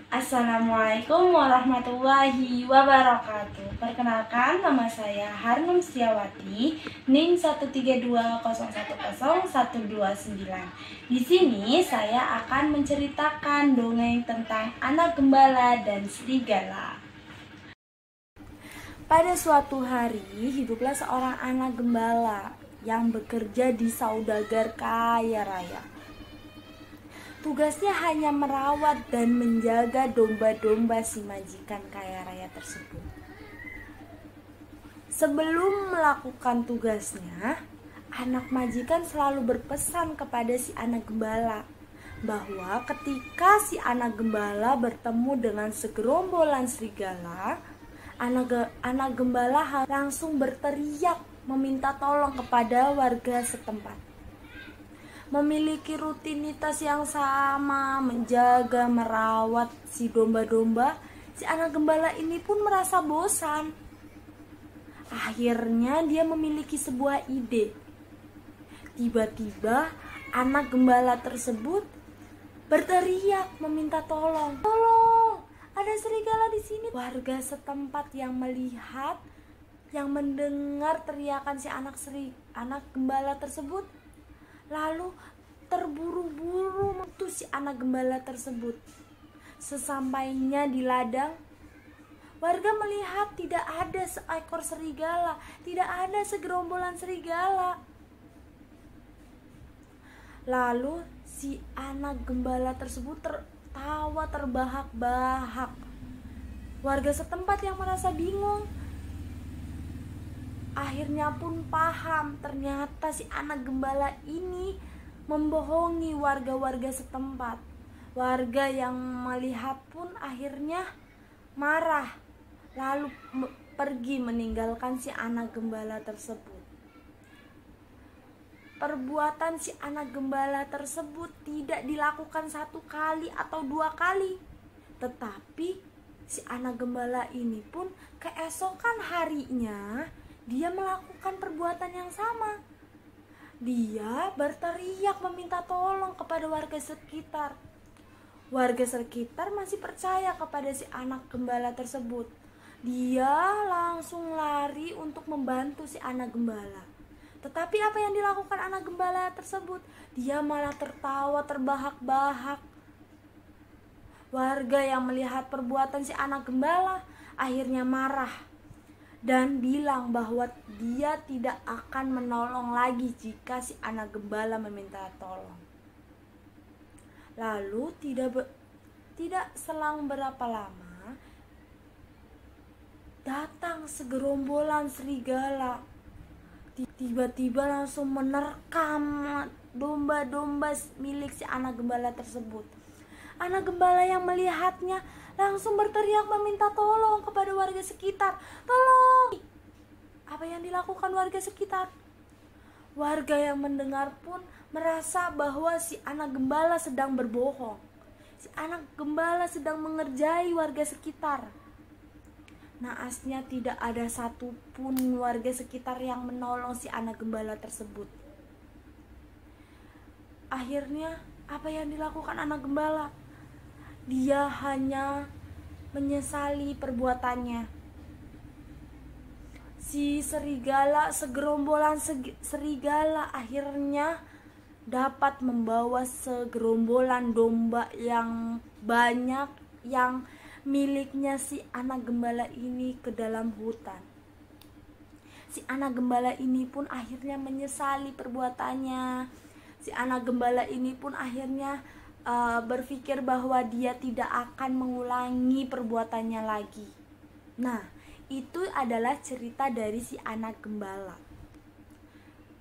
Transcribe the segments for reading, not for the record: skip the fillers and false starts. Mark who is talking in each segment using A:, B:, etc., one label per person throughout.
A: Assalamualaikum warahmatullahi wabarakatuh. Perkenalkan, nama saya Harnum Setiawati, NIM 132010129. Di sini saya akan menceritakan dongeng tentang anak gembala dan serigala. Pada suatu hari, hiduplah seorang anak gembala yang bekerja di saudagar kaya raya. Tugasnya hanya merawat dan menjaga domba-domba si majikan kaya raya tersebut. Sebelum melakukan tugasnya, anak majikan selalu berpesan kepada si anak gembala bahwa ketika si anak gembala bertemu dengan segerombolan serigala, anak gembala langsung berteriak meminta tolong kepada warga setempat. Memiliki rutinitas yang sama, menjaga, merawat si domba-domba, si anak gembala ini pun merasa bosan. Akhirnya dia memiliki sebuah ide. Tiba-tiba anak gembala tersebut berteriak meminta tolong. Tolong, ada serigala di sini. Warga setempat yang melihat, yang mendengar teriakan si anak gembala tersebut, lalu terburu-buru menuju si anak gembala tersebut. Sesampainya di ladang, warga melihat tidak ada seekor serigala, tidak ada segerombolan serigala. Lalu si anak gembala tersebut tertawa terbahak-bahak. Warga setempat yang merasa bingung akhirnya pun paham, ternyata si anak gembala ini membohongi warga-warga setempat. Warga yang melihat pun akhirnya marah, lalu pergi meninggalkan si anak gembala tersebut. Perbuatan si anak gembala tersebut tidak dilakukan 1 kali atau 2 kali, tetapi si anak gembala ini pun keesokan harinya dia melakukan perbuatan yang sama. Dia berteriak meminta tolong kepada warga sekitar. Warga sekitar masih percaya kepada si anak gembala tersebut. Dia langsung lari untuk membantu si anak gembala. Tetapi apa yang dilakukan anak gembala tersebut? Dia malah tertawa terbahak-bahak. Warga yang melihat perbuatan si anak gembala akhirnya marah dan bilang bahwa dia tidak akan menolong lagi jika si anak gembala meminta tolong. Lalu tidak selang berapa lama, datang segerombolan serigala. Tiba-tiba langsung menerkam domba-domba milik si anak gembala tersebut. Anak gembala yang melihatnya langsung berteriak meminta tolong kepada warga sekitar. Tolong! Apa yang dilakukan warga sekitar? Warga yang mendengar pun merasa bahwa si anak gembala sedang berbohong. Si anak gembala sedang mengerjai warga sekitar. Naasnya tidak ada satupun warga sekitar yang menolong si anak gembala tersebut. Akhirnya apa yang dilakukan anak gembala? Dia hanya menyesali perbuatannya. Si segerombolan serigala akhirnya dapat membawa segerombolan domba yang banyak yang miliknya si anak gembala ini ke dalam hutan. Si anak gembala ini pun akhirnya menyesali perbuatannya. Si anak gembala ini pun akhirnya berpikir bahwa dia tidak akan mengulangi perbuatannya lagi. Nah, itu adalah cerita dari si anak gembala.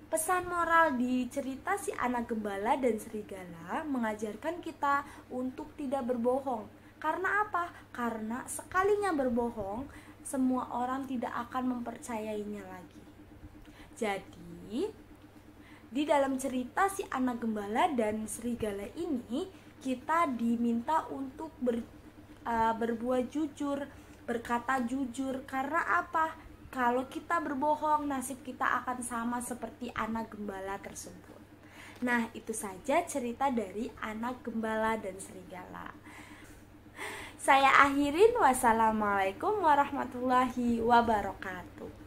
A: Pesan moral di cerita si anak gembala dan serigala mengajarkan kita untuk tidak berbohong. Karena apa? Karena sekalinya berbohong, semua orang tidak akan mempercayainya lagi. Jadi, di dalam cerita si anak gembala dan serigala ini, kita diminta untuk berbuat jujur, berkata jujur. Karena apa? Kalau kita berbohong, nasib kita akan sama seperti anak gembala tersebut. Nah, itu saja cerita dari anak gembala dan serigala. Saya akhirin, wassalamualaikum warahmatullahi wabarakatuh.